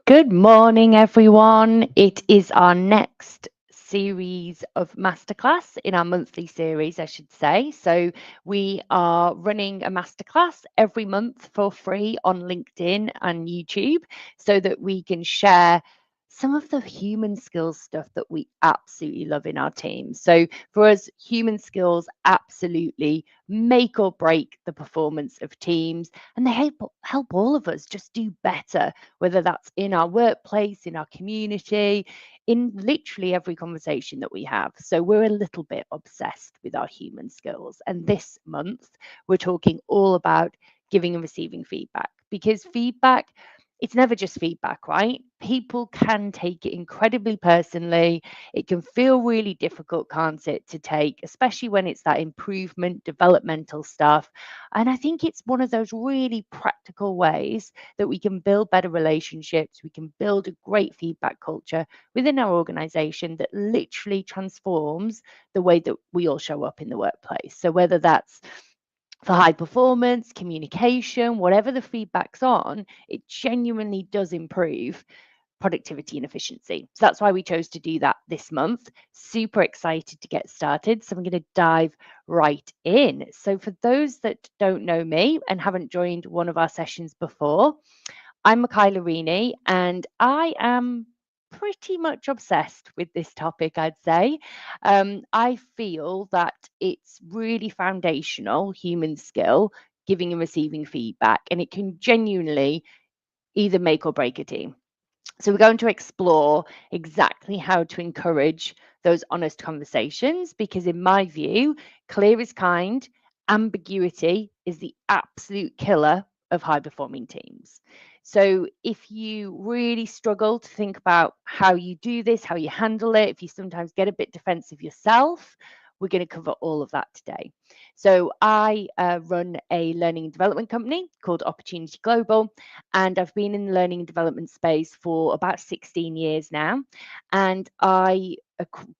Good morning, everyone. It is our next series of Masterclass in our monthly series, I should say. So, we are running a Masterclass every month for free on LinkedIn and YouTube so that we can share some of the human skills stuff that we absolutely love in our team. So, for us, human skills absolutely make or break the performance of teams, and they help all of us just do better, whether that's in our workplace, in our community, in literally every conversation that we have. So we're a little bit obsessed with our human skills. And this month, we're talking all about giving and receiving feedback, because feedback, it's never just feedback, right? People can take it incredibly personally. It can feel really difficult, can't it, to take, especially when it's that improvement, developmental stuff. And I think it's one of those really practical ways that we can build better relationships. We can build a great feedback culture within our organization that literally transforms the way that we all show up in the workplace. So whether that's for high performance, communication, whatever the feedback's on, it genuinely does improve productivity and efficiency. So that's why we chose to do that this month. Super excited to get started. So I'm going to dive right in. So for those that don't know me and haven't joined one of our sessions before, I'm Michaela Rini, and I am pretty much obsessed with this topic, I'd say. I feel that it's really foundational human skill, giving and receiving feedback, and it can genuinely either make or break a team. So we're going to explore exactly how to encourage those honest conversations, because in my view, clear is kind, ambiguity is the absolute killer of high performing teams. So if you really struggle to think about how you do this, how you handle it, if you sometimes get a bit defensive yourself, we're going to cover all of that today. So I run a learning and development company called Opportunity Global, and I've been in the learning and development space for about 16 years now. And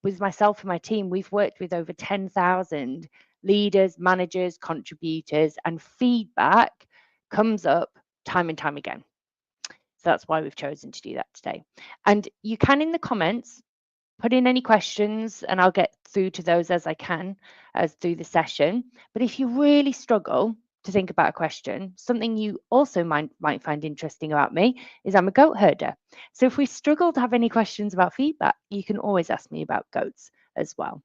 with myself and my team, we've worked with over 10,000 leaders, managers, contributors, and feedback comes up time and time again. So that's why we've chosen to do that today. And you can, in the comments, put in any questions and I'll get through to those as I can as through the session. But if you really struggle to think about a question, something you also might find interesting about me is I'm a goat herder. So if we struggle to have any questions about feedback, you can always ask me about goats as well.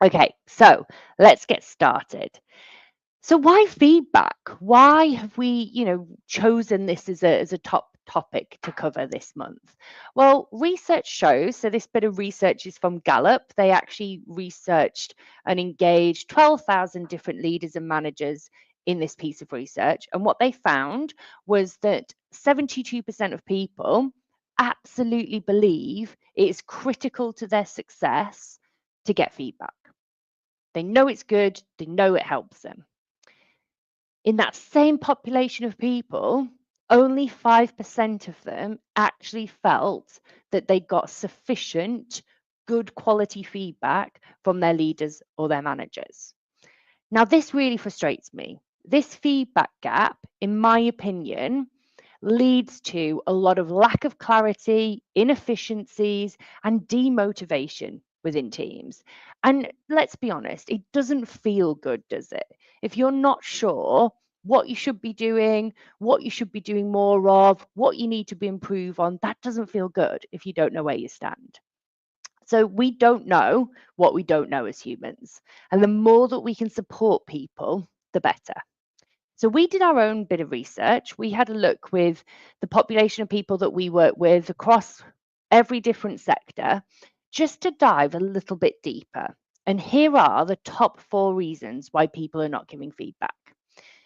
Okay, so let's get started. So why feedback? Why have we, chosen this as a top topic to cover this month? Well, research shows, so this bit of research is from Gallup. They actually researched and engaged 12,000 different leaders and managers in this piece of research. And what they found was that 72% of people absolutely believe it is critical to their success to get feedback. They know it's good, they know it helps them. In that same population of people, only 5% of them actually felt that they got sufficient good quality feedback from their leaders or their managers. Now, this really frustrates me. This feedback gap, in my opinion, leads to a lot of lack of clarity, inefficiencies, and demotivation within teams. And let's be honest, it doesn't feel good, does it? If you're not sure what you should be doing, what you should be doing more of, what you need to be improve on, that doesn't feel good if you don't know where you stand. So we don't know what we don't know as humans. And the more that we can support people, the better. So we did our own bit of research. We had a look with the population of people that we work with across every different sector, just to dive a little bit deeper. And here are the top 4 reasons why people are not giving feedback.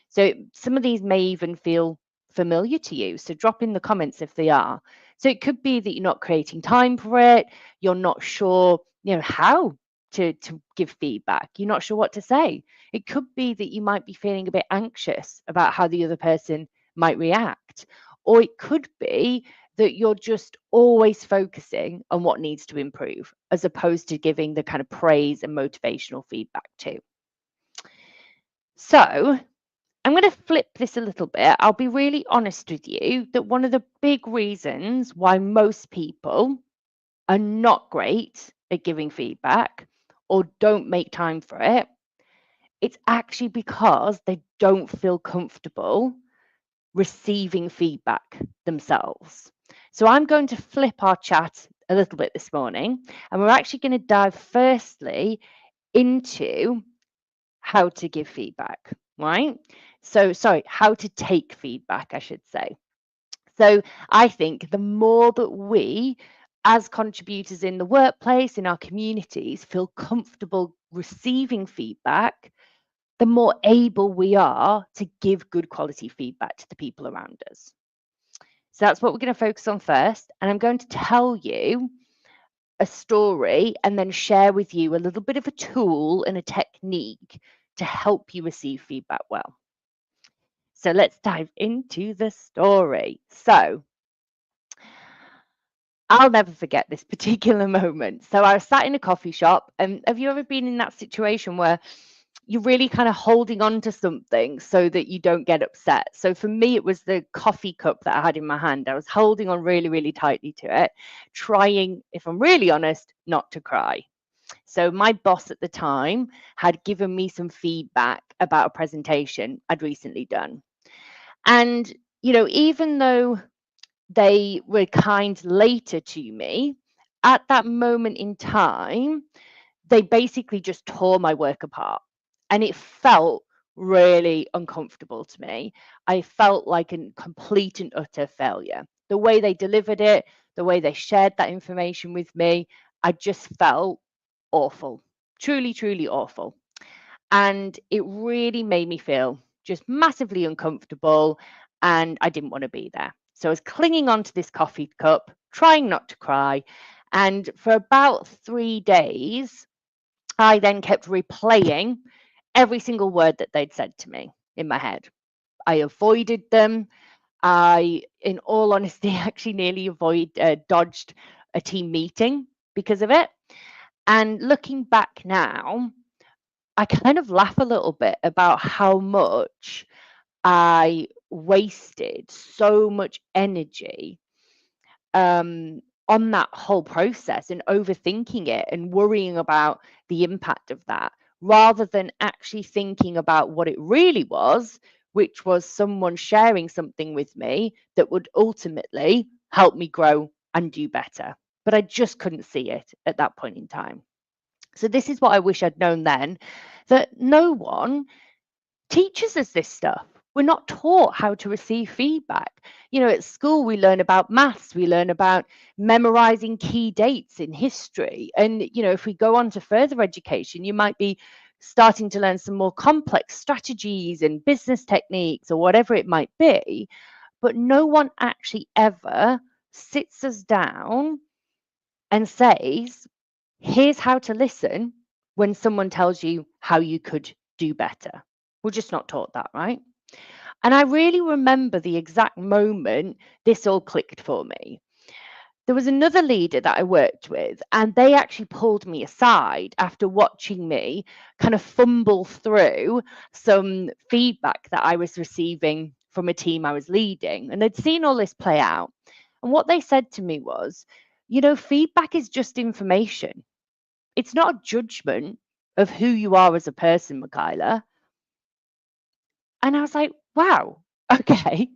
So some of these may even feel familiar to you. So drop in the comments if they are. So it could be that you're not creating time for it. You're not sure, how to give feedback. You're not sure what to say. It could be that you might be feeling a bit anxious about how the other person might react. Or it could be that you're just always focusing on what needs to improve, as opposed to giving the kind of praise and motivational feedback too. So I'm going to flip this a little bit. I'll be really honest with you that one of the big reasons why most people are not great at giving feedback or don't make time for it, it's actually because they don't feel comfortable receiving feedback themselves. So I'm going to flip our chat a little bit this morning, and we're actually going to dive firstly into how to give feedback, right? So, sorry, how to take feedback, I should say. So, I think the more that we, as contributors in the workplace, in our communities, feel comfortable receiving feedback, the more able we are to give good quality feedback to the people around us. So, that's what we're going to focus on first. And I'm going to tell you a story and then share with you a little bit of a tool and a technique to help you receive feedback well. So let's dive into the story. So I'll never forget this particular moment. So I was sat in a coffee shop, and have you ever been in that situation where you're really kind of holding on to something so that you don't get upset? So for me, it was the coffee cup that I had in my hand. I was holding on really, really tightly to it, trying, if I'm really honest, not to cry. So my boss at the time had given me some feedback about a presentation I'd recently done. And, even though they were kind later to me, at that moment in time, they basically just tore my work apart. And it felt really uncomfortable to me. I felt like a complete and utter failure. The way they delivered it, the way they shared that information with me, I just felt awful. Truly, truly awful. And it really made me feel just massively uncomfortable, and I didn't want to be there. So I was clinging onto this coffee cup, trying not to cry. And for about 3 days, I then kept replaying every single word that they'd said to me in my head. I avoided them. I, in all honesty, actually nearly dodged a team meeting because of it. And looking back now, I kind of laugh a little bit about how much I wasted so much energy on that whole process and overthinking it and worrying about the impact of that rather than actually thinking about what it really was, which was someone sharing something with me that would ultimately help me grow and do better. But I just couldn't see it at that point in time. So, this is what I wish I'd known then, that no one teaches us this stuff. We're not taught how to receive feedback. At school, we learn about maths, we learn about memorizing key dates in history. And, if we go on to further education, you might be starting to learn some more complex strategies and business techniques or whatever it might be. But no one actually ever sits us down and says, here's how to listen when someone tells you how you could do better. We're just not taught that, right? And I really remember the exact moment this all clicked for me. There was another leader that I worked with, and they actually pulled me aside after watching me kind of fumble through some feedback that I was receiving from a team I was leading. And they'd seen all this play out. And what they said to me was, feedback is just information. It's not a judgment of who you are as a person, Michaela. And I was like, wow, okay.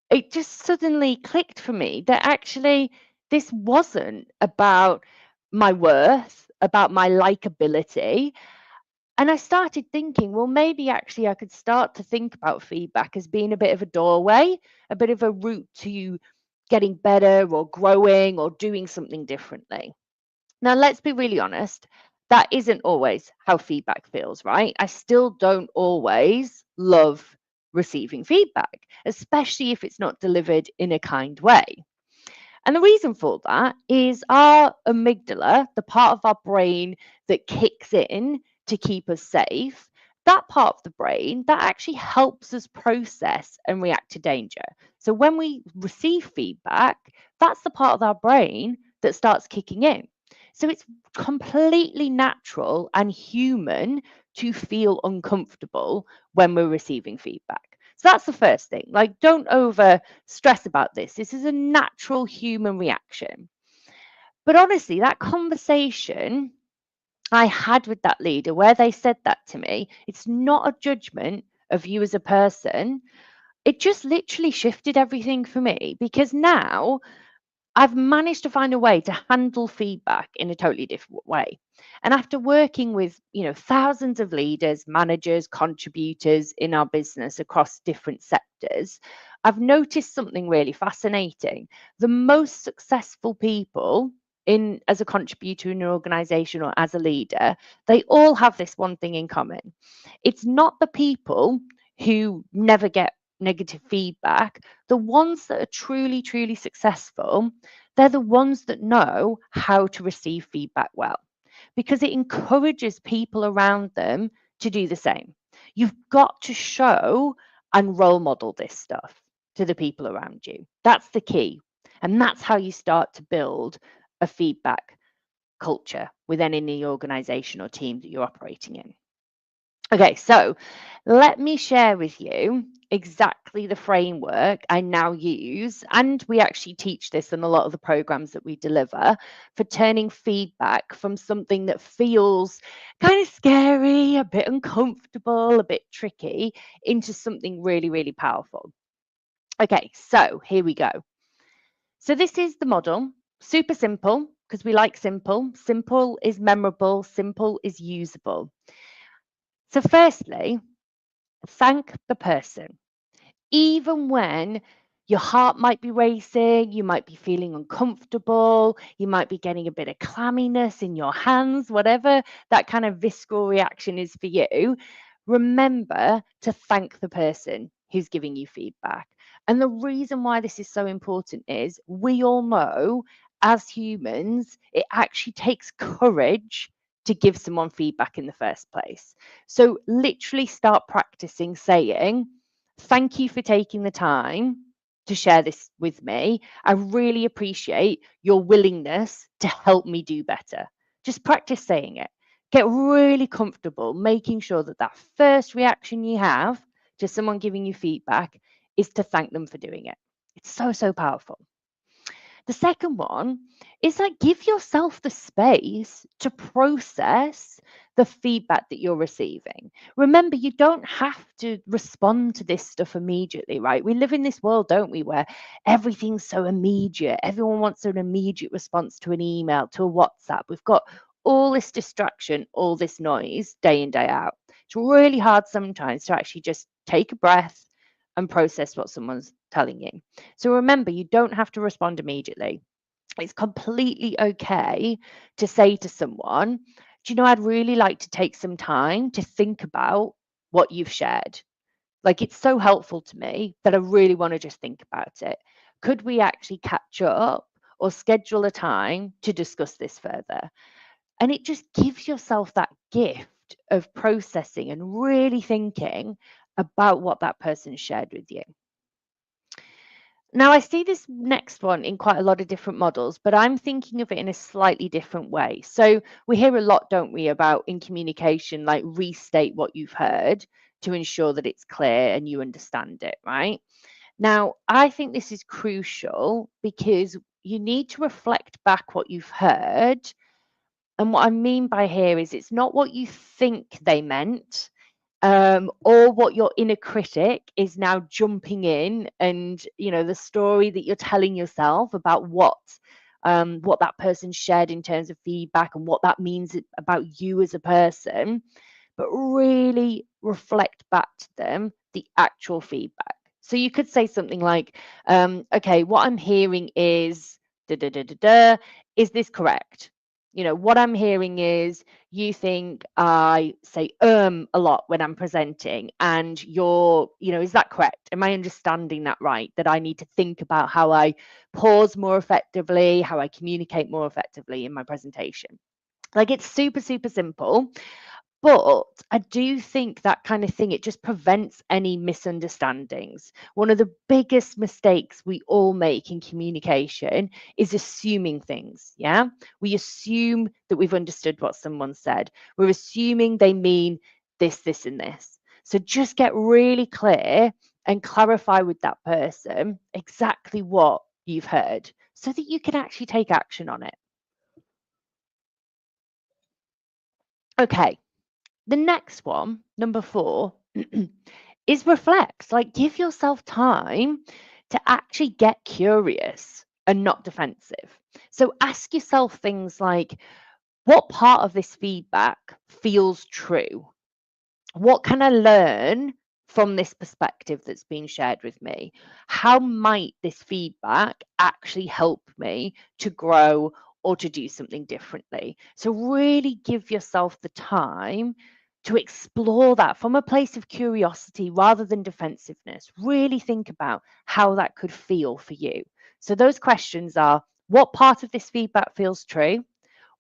It just suddenly clicked for me that actually this wasn't about my worth, about my likability. And I started thinking, well, maybe actually I could start to think about feedback as being a bit of a doorway, a bit of a route to getting better or growing or doing something differently. Now, let's be really honest, that isn't always how feedback feels, right? I still don't always love receiving feedback, especially if it's not delivered in a kind way. And the reason for that is our amygdala, the part of our brain that kicks in to keep us safe, that part of the brain that actually helps us process and react to danger. So when we receive feedback, that's the part of our brain that starts kicking in. So it's completely natural and human to feel uncomfortable when we're receiving feedback. So that's the first thing. Like, don't over stress about this. This is a natural human reaction. But honestly, that conversation I had with that leader where they said that to me, it's not a judgment of you as a person. It just literally shifted everything for me, because now I've managed to find a way to handle feedback in a totally different way. And after working with, thousands of leaders, managers, contributors in our business across different sectors, I've noticed something really fascinating. The most successful people in as a contributor in an organization or as a leader, they all have this one thing in common. It's not the people who never get negative feedback. The ones that are truly, truly successful, they're the ones that know how to receive feedback well, because it encourages people around them to do the same. You've got to show and role model this stuff to the people around you. That's the key. And that's how you start to build a feedback culture within any organization or team that you're operating in. Okay, so let me share with you exactly the framework I now use. And we actually teach this in a lot of the programs that we deliver, for turning feedback from something that feels kind of scary, a bit uncomfortable, a bit tricky, into something really, really powerful. Okay, so here we go. So this is the model. Super simple, because we like simple. Simple is memorable, simple is usable. So firstly, thank the person. Even when your heart might be racing, you might be feeling uncomfortable, you might be getting a bit of clamminess in your hands, whatever that kind of visceral reaction is for you, remember to thank the person who's giving you feedback. And the reason why this is so important is we all know, as humans, it actually takes courage to give someone feedback in the first place. So literally start practicing saying, thank you for taking the time to share this with me. I really appreciate your willingness to help me do better. Just practice saying it. Get really comfortable making sure that that first reaction you have to someone giving you feedback is to thank them for doing it. It's so, so powerful. The second one is like, give yourself the space to process the feedback that you're receiving. Remember, you don't have to respond to this stuff immediately, right? We live in this world, don't we, where everything's so immediate. Everyone wants an immediate response to an email, to a WhatsApp. We've got all this distraction, all this noise day in, day out. It's really hard sometimes to actually just take a breath and process what someone's telling you. So remember, you don't have to respond immediately. It's completely okay to say to someone, do you know, I'd really like to take some time to think about what you've shared. Like, it's so helpful to me that I really want to just think about it. Could we actually catch up or schedule a time to discuss this further? And it just gives yourself that gift of processing and really thinking about what that person shared with you. Now, I see this next one in quite a lot of different models, but I'm thinking of it in a slightly different way. So we hear a lot, don't we, about in communication, like restate what you've heard to ensure that it's clear and you understand it, right? Now, I think this is crucial because you need to reflect back what you've heard. And what I mean by here is it's not what you think they meant, or what your inner critic is now jumping in, and the story that you're telling yourself about what that person shared in terms of feedback and what that means about you as a person, but really reflect back to them the actual feedback. So you could say something like, okay, what I'm hearing is da da da da da. Is this correct? What I'm hearing is you think I say a lot when I'm presenting, and is that correct? Am I understanding that right? That I need to think about how I pause more effectively, how I communicate more effectively in my presentation. Like, it's super, super simple. But I do think that kind of thing, it just prevents any misunderstandings. One of the biggest mistakes we all make in communication is assuming things. Yeah. We assume that we've understood what someone said. We're assuming they mean this, this, and this. So just get really clear and clarify with that person exactly what you've heard so that you can actually take action on it. Okay. The next one, number 4, is reflect. Like, give yourself time to actually get curious and not defensive. So ask yourself things like, what part of this feedback feels true? What can I learn from this perspective that's being shared with me? How might this feedback actually help me to grow or to do something differently? So, really give yourself the time to explore that from a place of curiosity rather than defensiveness. Really think about how that could feel for you. So, those questions are, what part of this feedback feels true?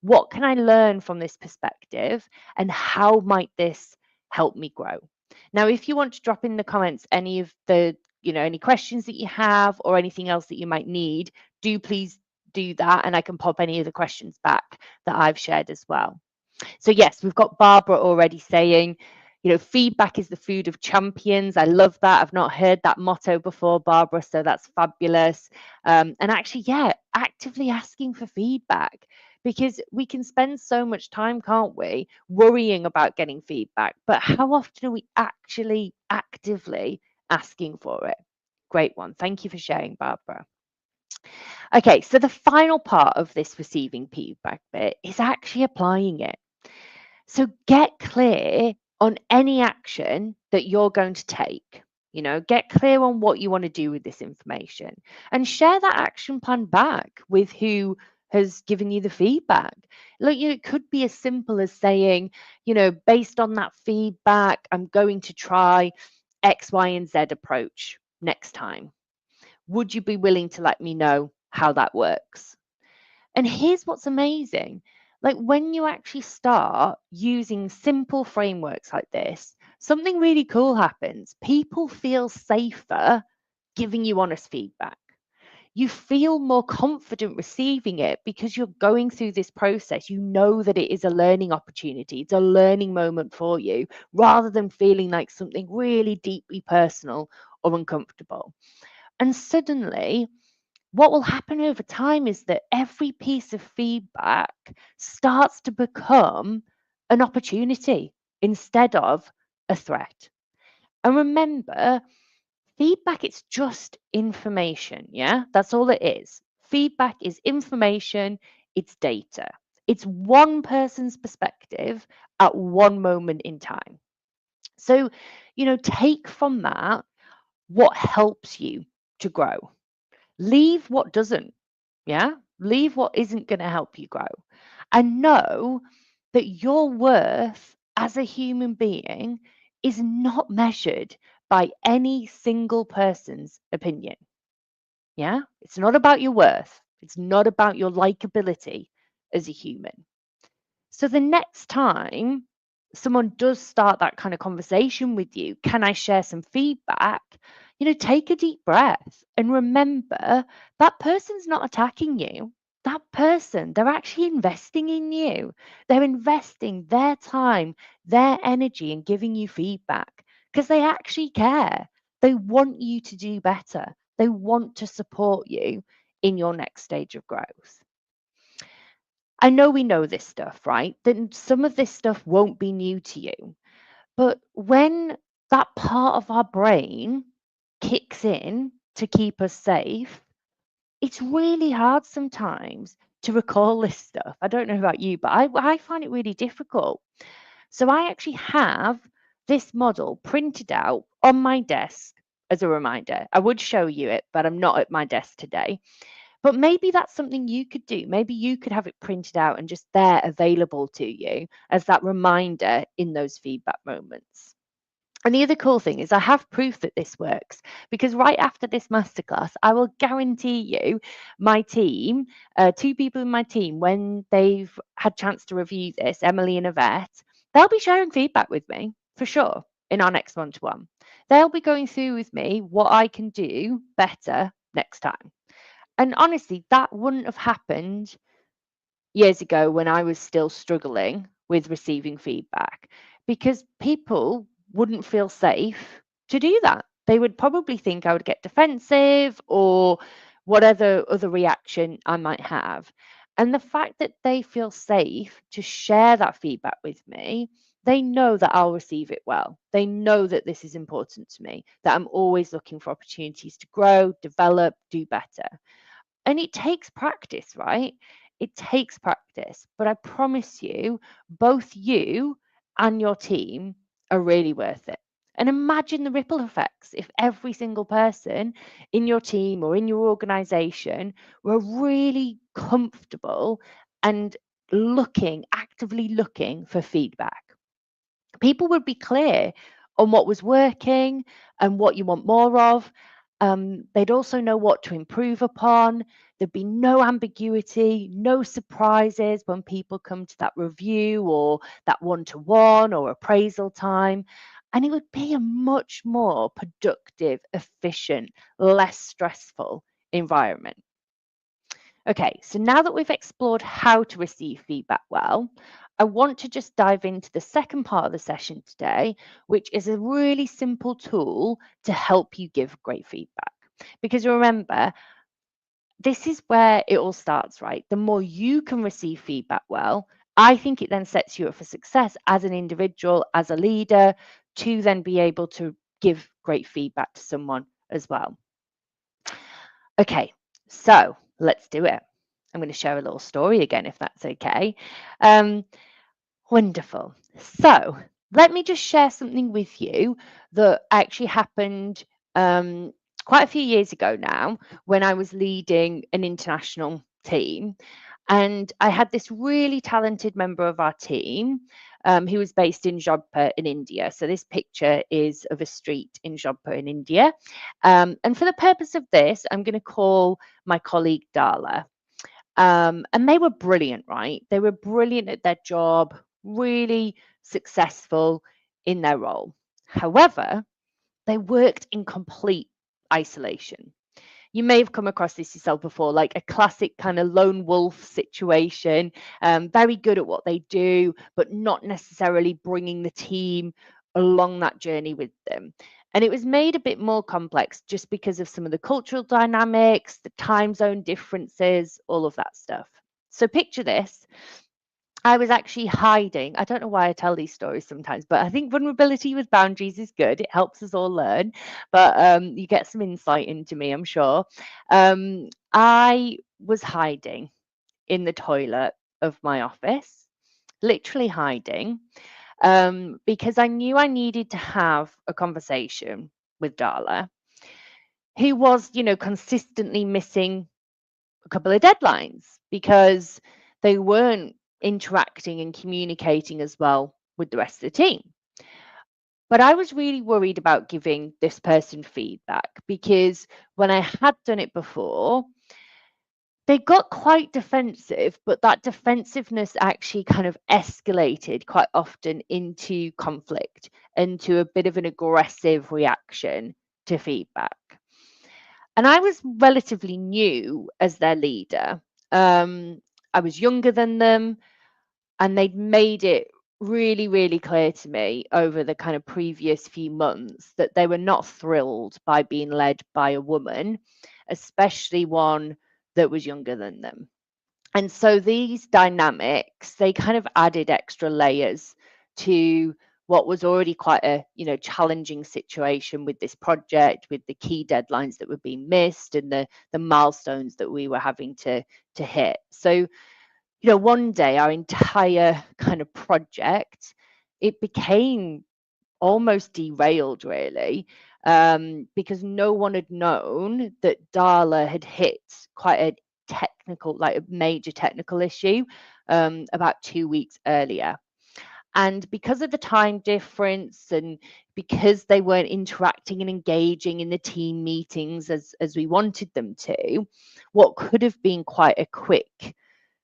What can I learn from this perspective? And how might this help me grow? Now, if you want to drop in the comments any of the, any questions that you have or anything else that you might need, do please do that. And I can pop any of the questions back that I've shared as well. So yes, we've got Barbara already saying, feedback is the food of champions. I love that. I've not heard that motto before, Barbara, so that's fabulous. And actually, yeah, actively asking for feedback, because we can spend so much time, can't we, worrying about getting feedback, but how often are we actually actively asking for it? Great one. Thank you for sharing, Barbara. Okay, so the final part of this receiving feedback bit is actually applying it. So get clear on any action that you're going to take. Get clear on what you want to do with this information and share that action plan back with who has given you the feedback. Look, it could be as simple as saying, based on that feedback, I'm going to try X, Y, and Z approach next time. Would you be willing to let me know how that works? And here's what's amazing. Like, when you actually start using simple frameworks like this, something really cool happens. People feel safer giving you honest feedback. You feel more confident receiving it because you're going through this process. You know that it is a learning opportunity, it's a learning moment for you, rather than feeling like something really deeply personal or uncomfortable. And suddenly, what will happen over time is that every piece of feedback starts to become an opportunity instead of a threat. And remember, feedback, it's just information. Yeah, that's all it is. Feedback is information, it's data. It's one person's perspective at one moment in time. So, take from that what helps you to grow. Leave what doesn't. Yeah. Leave what isn't going to help you grow. And know that your worth as a human being is not measured by any single person's opinion. Yeah. It's not about your worth, it's not about your likability as a human. So the next time someone does start that kind of conversation with you, can I share some feedback? Take a deep breath and remember that person's not attacking you. That person, they're actually investing in you. They're investing their time, their energy in giving you feedback because they actually care. They want you to do better. They want to support you in your next stage of growth. I know we know this stuff, right? Then some of this stuff won't be new to you. But when that part of our brain kicks in to keep us safe, it's really hard sometimes to recall this stuff. I don't know about you, but I find it really difficult. So I actually have this model printed out on my desk as a reminder. I would show you it, but I'm not at my desk today. But maybe that's something you could do. Maybe you could have it printed out and just there available to you as that reminder in those feedback moments. And the other cool thing is I have proof that this works because right after this masterclass, I will guarantee you my team, 2 people in my team, when they've had chance to review this, Emily and Yvette, they'll be sharing feedback with me for sure in our next one-to-one. They'll be going through with me what I can do better next time. And honestly, that wouldn't have happened years ago when I was still struggling with receiving feedback because people wouldn't feel safe to do that. They would probably think I would get defensive or whatever other reaction I might have. And the fact that they feel safe to share that feedback with me, they know that I'll receive it well. They know that this is important to me, that I'm always looking for opportunities to grow, develop, do better. And it takes practice, right? It takes practice. But I promise you, both you and your team are really worth it. And imagine the ripple effects if every single person in your team or in your organization were really comfortable and actively looking for feedback. People would be clear on what was working and what you want more of. They'd also know what to improve upon. There'd be no ambiguity, no surprises when people come to that review or that one-to-one or appraisal time. And it would be a much more productive, efficient, less stressful environment. Okay, so now that we've explored how to receive feedback well, I want to just dive into the second part of the session today, which is a really simple tool to help you give great feedback. Because remember, this is where it all starts, right? The more you can receive feedback well, I think it then sets you up for success as an individual, as a leader, to then be able to give great feedback to someone as well. Okay, so let's do it. I'm going to share a little story again, if that's okay. Um, Wonderful. So let me just share something with you that actually happened quite a few years ago now when I was leading an international team. And I had this really talented member of our team who was based in Jodhpur in India. So this picture is of a street in Jodhpur in India. And for the purpose of this, I'm going to call my colleague Darla. And they were brilliant, right? They were brilliant at their job, really successful in their role. However, they worked in complete isolation. You may have come across this yourself before, like a classic kind of lone wolf situation, very good at what they do, but not necessarily bringing the team along that journey with them. And it was made a bit more complex just because of some of the cultural dynamics, the time zone differences, all of that stuff. So picture this. I was actually hiding. I don't know why I tell these stories sometimes, but I think vulnerability with boundaries is good. It helps us all learn, but you get some insight into me, I'm sure. I was hiding in the toilet of my office, literally hiding, because I knew I needed to have a conversation with Darla, who was, consistently missing a couple of deadlines because they weren't interacting and communicating as well with the rest of the team. But I was really worried about giving this person feedback because when I had done it before, they got quite defensive, but that defensiveness actually kind of escalated quite often into conflict, into a bit of an aggressive reaction to feedback. And I was relatively new as their leader. I was younger than them, and they'd made it really, really clear to me over the kind of previous few months that they were not thrilled by being led by a woman, especially one that was younger than them. And so these dynamics, they kind of added extra layers to what was already quite a challenging situation with this project, with the key deadlines that were being missed and the milestones that we were having to hit. So one day our entire kind of project, it became almost derailed really, because no one had known that Darla had hit quite a like a major technical issue about 2 weeks earlier. And because of the time difference and because they weren't interacting and engaging in the team meetings as we wanted them to, what could have been quite a quick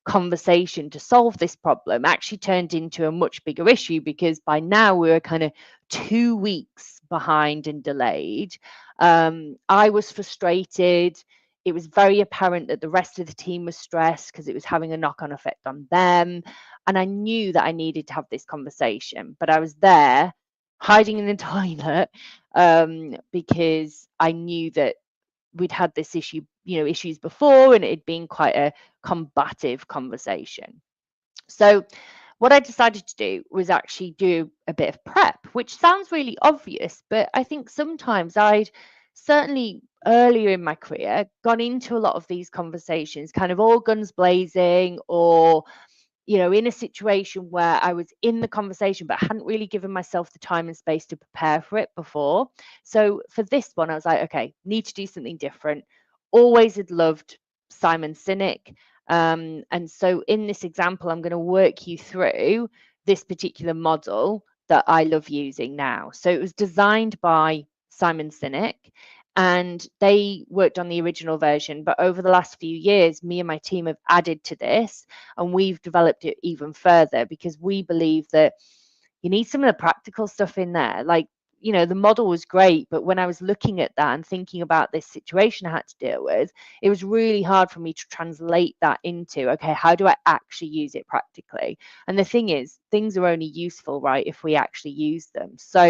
conversation to solve this problem actually turned into a much bigger issue, because by now we were kind of 2 weeks behind and delayed. I was frustrated. It was very apparent that the rest of the team was stressed because it was having a knock-on effect on them. And I knew that I needed to have this conversation, but I was there hiding in the toilet, because I knew that we'd had this issue, issues before, and it had been quite a combative conversation. So what I decided to do was actually do a bit of prep, which sounds really obvious, but I think sometimes I'd certainly earlier in my career gone into a lot of these conversations kind of all guns blazing, or in a situation where I was in the conversation but hadn't really given myself the time and space to prepare for it before. So for this one, I was like, okay, need to do something different. Always had loved Simon Sinek. And so in this example, I'm going to work you through this particular model that I love using now. So it was designed by Simon Sinek, and they worked on the original version. But over the last few years, me and my team have added to this, and we've developed it even further because we believe that you need some of the practical stuff in there. Like, the model was great, but when I was looking at that and thinking about this situation I had to deal with, it was really hard for me to translate that into, okay, how do I actually use it practically? And the thing is, things are only useful, right, if we actually use them. So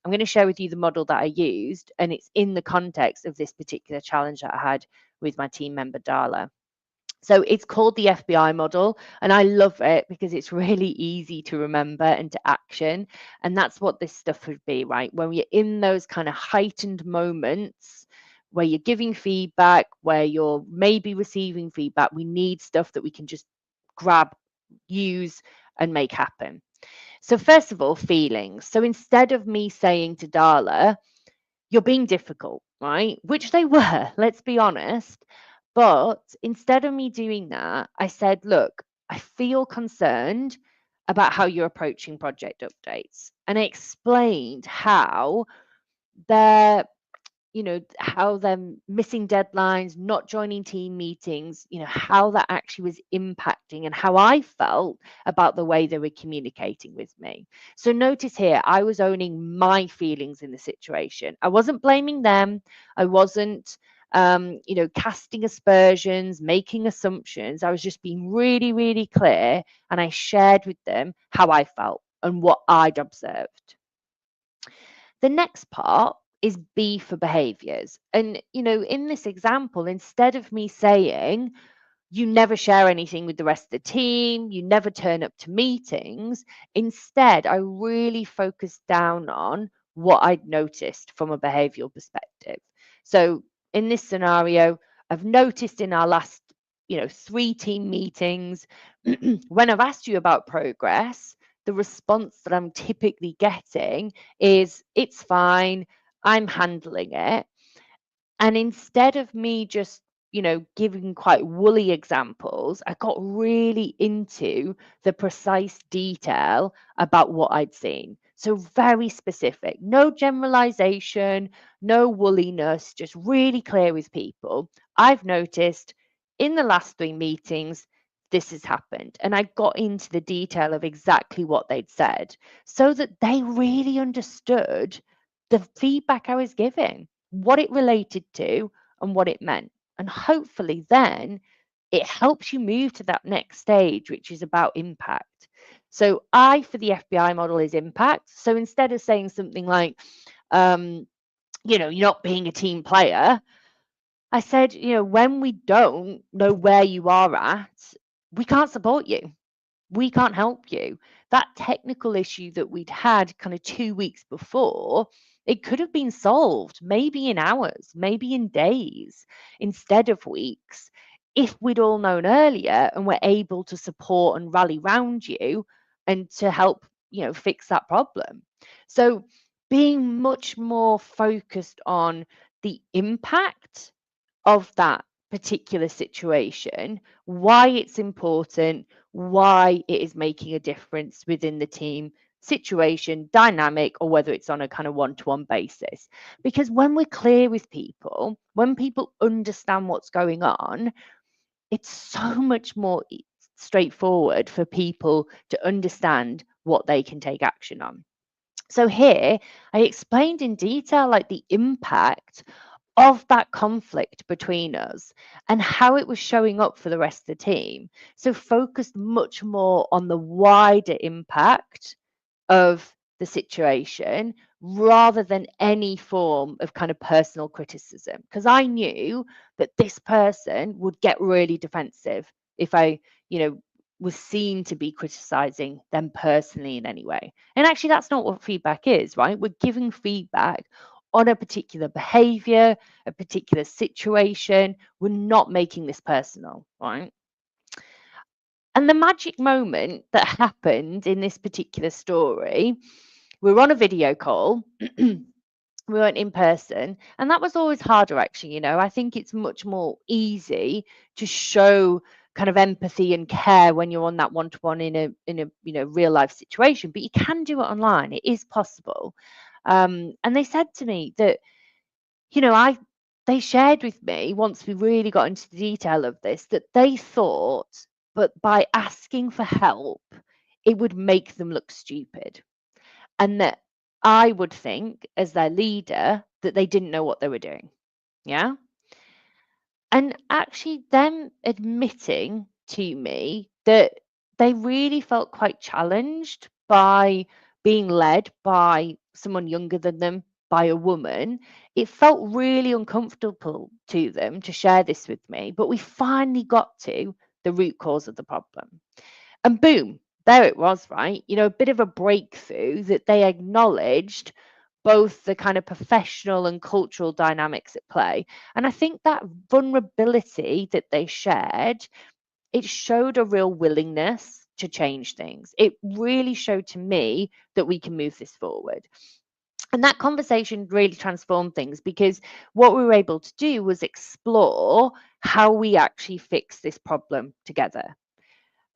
I'm going to share with you the model that I used, and it's in the context of this particular challenge that I had with my team member, Darla. So it's called the FBI model, and I love it because it's really easy to remember and to action. And that's what this stuff would be, right? When you're in those kind of heightened moments where you're giving feedback, where you're maybe receiving feedback, we need stuff that we can just grab, use, and make happen. So first of all, feelings. So instead of me saying to Darla, you're being difficult, right? Which they were, let's be honest. But instead of me doing that, I said, look, I feel concerned about how you're approaching project updates. And I explained how they're how them missing deadlines, not joining team meetings, how that actually was impacting and how I felt about the way they were communicating with me. So notice here, I was owning my feelings in the situation. I wasn't blaming them. I wasn't casting aspersions, making assumptions. I was just being really, really clear, and I shared with them how I felt and what I'd observed. The next part is B for behaviors. And, in this example, instead of me saying, you never share anything with the rest of the team, you never turn up to meetings, instead, I really focused down on what I'd noticed from a behavioral perspective. So in this scenario, I've noticed in our last, 3 team meetings, when I've asked you about progress, the response that I'm typically getting is, it's fine, I'm handling it. And instead of me just, giving quite woolly examples, I got really into the precise detail about what I'd seen. So very specific, no generalization, no woolliness, just really clear with people. I've noticed in the last 3 meetings, this has happened. And I got into the detail of exactly what they'd said so that they really understood the feedback I was giving, what it related to, and what it meant. And hopefully, then it helps you move to that next stage, which is about impact. So, I for the FBI model is impact. So, instead of saying something like, you're not being a team player, I said, when we don't know where you are at, we can't support you, we can't help you. That technical issue that we'd had kind of 2 weeks before, it could have been solved maybe in hours, maybe in days instead of weeks, if we'd all known earlier and were able to support and rally round you and to help, fix that problem. So being much more focused on the impact of that particular situation, why it's important, why it is making a difference within the team situation, dynamic, or whether it's on a kind of one-to-one basis. Because when we're clear with people, when people understand what's going on, it's so much more straightforward for people to understand what they can take action on. So here I explained in detail like the impact of that conflict between us and how it was showing up for the rest of the team. So focused much more on the wider impact of the situation rather than any form of kind of personal criticism, because I knew that this person would get really defensive if I, you know, was seen to be criticizing them personally in any way. And actually that's not what feedback is, right? We're giving feedback on a particular behavior, a particular situation. We're not making this personal, right? And the magic moment that happened in this particular story, we were on a video call. We weren't in person, and that was always harder actually. I think it's much more easy to show kind of empathy and care when you're on that one-to-one in a real life situation, but you can do it online. It is possible. And they said to me that, I they shared with me once we really got into the detail of this that they thought, but by asking for help, it would make them look stupid, and that I would think, as their leader, that they didn't know what they were doing. Yeah. And actually, them admitting to me that they really felt quite challenged by being led by someone younger than them, by a woman. It felt really uncomfortable to them to share this with me, but we finally got to the root cause of the problem. And boom, there it was, right? A bit of a breakthrough that they acknowledged both the kind of professional and cultural dynamics at play. And I think that vulnerability that they shared, it showed a real willingness to change things. It really showed to me that we can move this forward. And that conversation really transformed things, because what we were able to do was explore how we actually fix this problem together,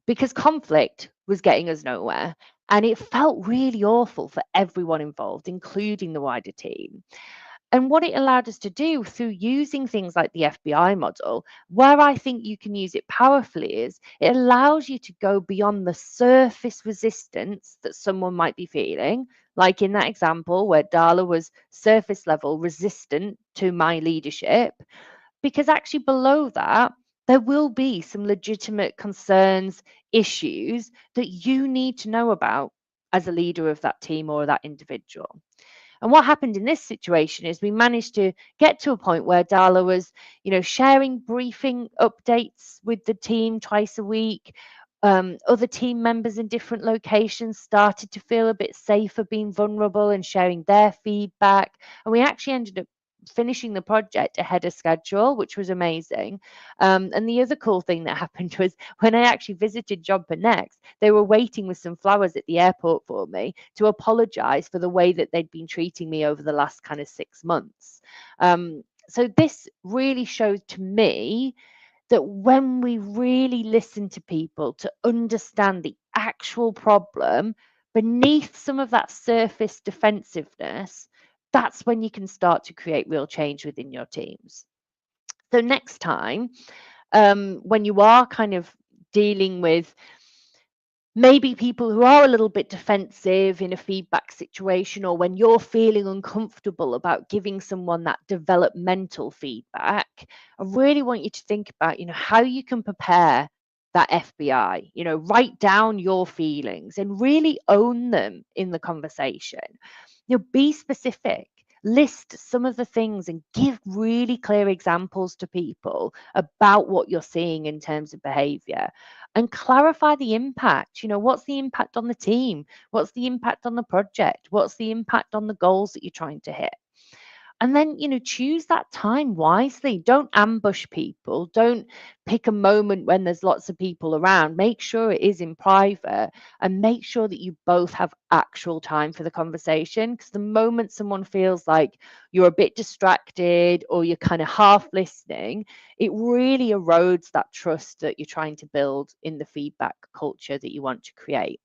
because conflict was getting us nowhere. And it felt really awful for everyone involved, including the wider team. And what it allowed us to do through using things like the FBI model, where I think you can use it powerfully, is it allows you to go beyond the surface resistance that someone might be feeling. Like in that example where Darla was surface level resistant to my leadership, because actually below that, there will be some legitimate concerns, issues that you need to know about as a leader of that team or that individual. And what happened in this situation is we managed to get to a point where Darla was, sharing briefing updates with the team twice a week. Other team members in different locations started to feel a bit safer being vulnerable and sharing their feedback. And we actually ended up finishing the project ahead of schedule, which was amazing. And the other cool thing that happened was when I actually visited Jumper next, they were waiting with some flowers at the airport for me to apologize for the way that they'd been treating me over the last kind of 6 months. So this really showed to me that when we really listen to people to understand the actual problem beneath some of that surface defensiveness, that's when you can start to create real change within your teams. So next time, when you are kind of dealing with maybe people who are a little bit defensive in a feedback situation, or when you're feeling uncomfortable about giving someone that developmental feedback, I really want you to think about, how you can prepare that FBI, write down your feelings and really own them in the conversation. Be specific. List some of the things and give really clear examples to people about what you're seeing in terms of behavior, and clarify the impact. What's the impact on the team? What's the impact on the project? What's the impact on the goals that you're trying to hit? And then, choose that time wisely. Don't ambush people. Don't pick a moment when there's lots of people around. Make sure it is in private, and make sure that you both have actual time for the conversation. Because the moment someone feels like you're a bit distracted or you're kind of half listening, it really erodes that trust that you're trying to build in the feedback culture that you want to create.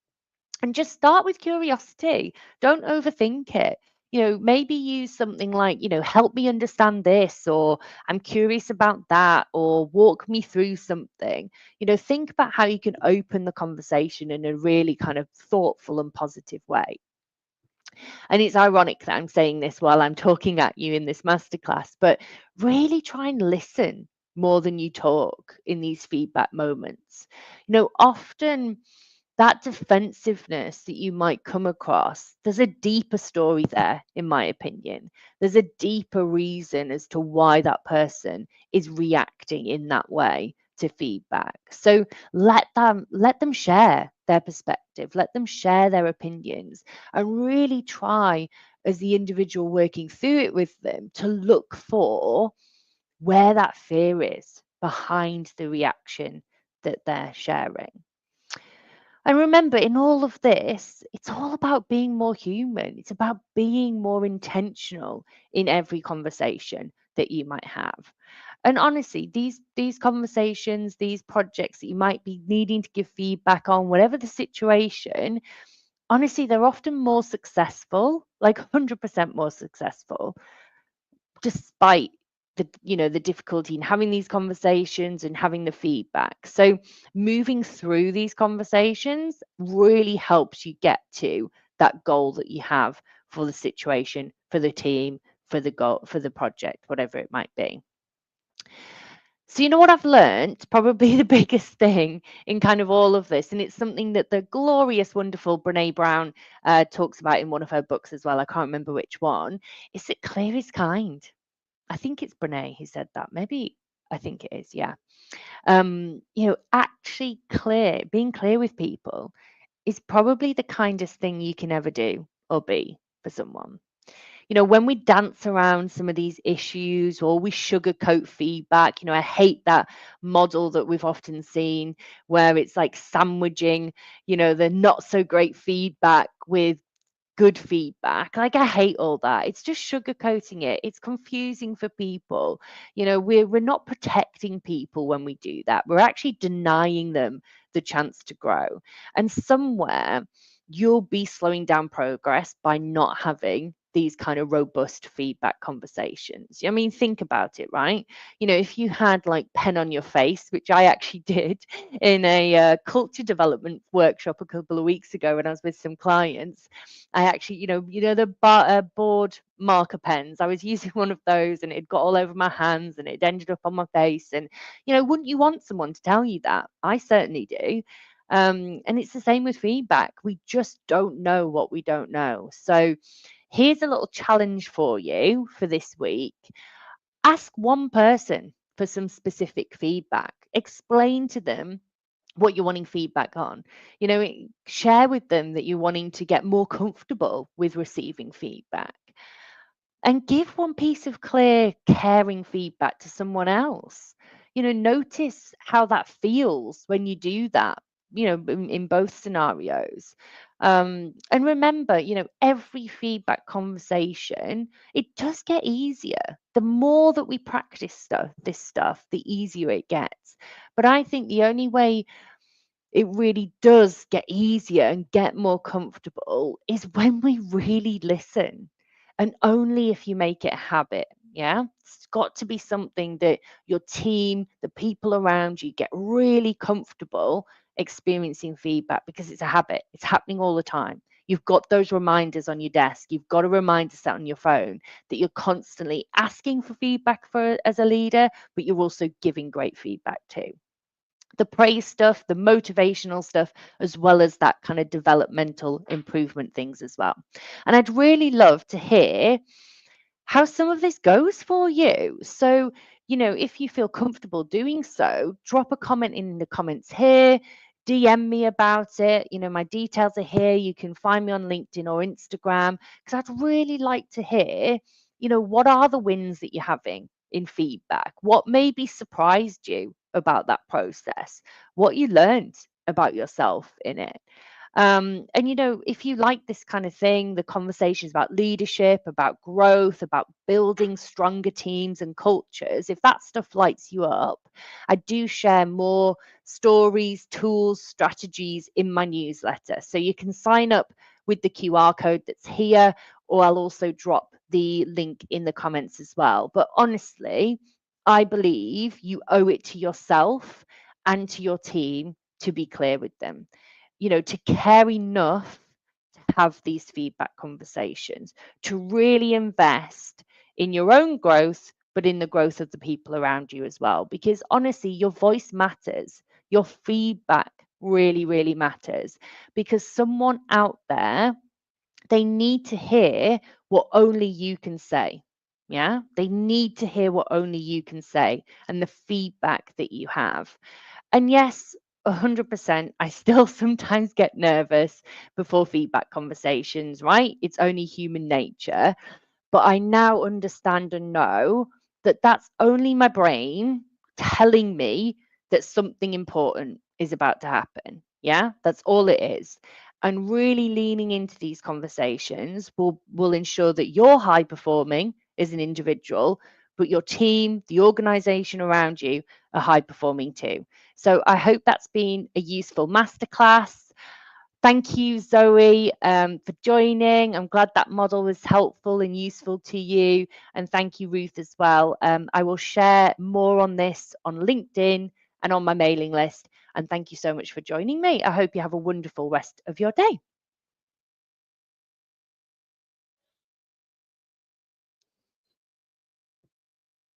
And just start with curiosity. Don't overthink it. Maybe use something like, help me understand this, or I'm curious about that, or walk me through something. Think about how you can open the conversation in a really kind of thoughtful and positive way. And it's ironic that I'm saying this while I'm talking at you in this masterclass, but really try and listen more than you talk in these feedback moments. Often that defensiveness that you might come across, there's a deeper story there, in my opinion. There's a deeper reason as to why that person is reacting in that way to feedback. So let them share their perspective, let them share their opinions, and really try, as the individual working through it with them, to look for where that fear is behind the reaction that they're sharing. And remember, in all of this, it's all about being more human. It's about being more intentional in every conversation that you might have. And honestly, these conversations, these projects that you might be needing to give feedback on, whatever the situation, honestly, they're often more successful, like 100% more successful, despite the difficulty in having these conversations and having the feedback. So moving through these conversations really helps you get to that goal that you have for the situation, for the team, for the goal, for the project, whatever it might be. So, what I've learned, probably the biggest thing in kind of all of this, and it's something that the glorious, wonderful Brene Brown talks about in one of her books as well, I can't remember which one, is that clear is kind. I think it's Brene who said that. Maybe I think it is, yeah. Actually being clear with people is probably the kindest thing you can ever do or be for someone. When we dance around some of these issues or we sugarcoat feedback, I hate that model that we've often seen where it's like sandwiching, the not so great feedback with good feedback. Like, I hate all that. It's just sugarcoating it. It's confusing for people. We're not protecting people when we do that. We're actually denying them the chance to grow. And somewhere you'll be slowing down progress by not having these kind of robust feedback conversations. I mean, think about it, right? If you had like pen on your face, which I actually did in a culture development workshop a couple of weeks ago when I was with some clients, I actually, the board marker pens. I was using one of those, and it got all over my hands, and it ended up on my face. And wouldn't you want someone to tell you that? I certainly do. And it's the same with feedback. We just don't know what we don't know. So here's a little challenge for you for this week. Ask one person for some specific feedback. Explain to them what you're wanting feedback on. Share with them that you're wanting to get more comfortable with receiving feedback, and give one piece of clear, caring feedback to someone else. Notice how that feels when you do that, in both scenarios. And remember, every feedback conversation, it does get easier. The more that we practice this stuff, the easier it gets. But I think the only way it really does get easier and get more comfortable is when we really listen, and only if you make it a habit. Yeah, it's got to be something that your team, the people around you, get really comfortable experiencing feedback, because it's a habit. It's happening all the time. You've got those reminders on your desk. You've got a reminder set on your phone that you're constantly asking for feedback for as a leader, but you're also giving great feedback too. The praise stuff, the motivational stuff, as well as that kind of developmental improvement things as well. And I'd really love to hear how some of this goes for you. So, if you feel comfortable doing so, drop a comment in the comments here. DM me about it. My details are here. You can find me on LinkedIn or Instagram, because I'd really like to hear, what are the wins that you're having in feedback? What maybe surprised you about that process? What you learned about yourself in it? And if you like this kind of thing, the conversations about leadership, about growth, about building stronger teams and cultures, if that stuff lights you up, I do share more stories, tools, strategies in my newsletter. So you can sign up with the QR code that's here, or I'll also drop the link in the comments as well. But honestly, I believe you owe it to yourself and to your team to be clear with them, to care enough to have these feedback conversations, to really invest in your own growth, but in the growth of the people around you as well. Because honestly, your voice matters, your feedback really, really matters, because someone out there, they need to hear what only you can say. Yeah, they need to hear what only you can say and the feedback that you have. And yes, 100%, I still sometimes get nervous before feedback conversations, right? It's only human nature. But I now understand and know that that's only my brain telling me that something important is about to happen. Yeah, that's all it is. And really leaning into these conversations will ensure that you're high performing as an individual, but your team, the organization around you are high performing too. So I hope that's been a useful masterclass. Thank you, Zoe, for joining. I'm glad that model was helpful and useful to you. And thank you, Ruth, as well. I will share more on this on LinkedIn and on my mailing list. And thank you so much for joining me. I hope you have a wonderful rest of your day.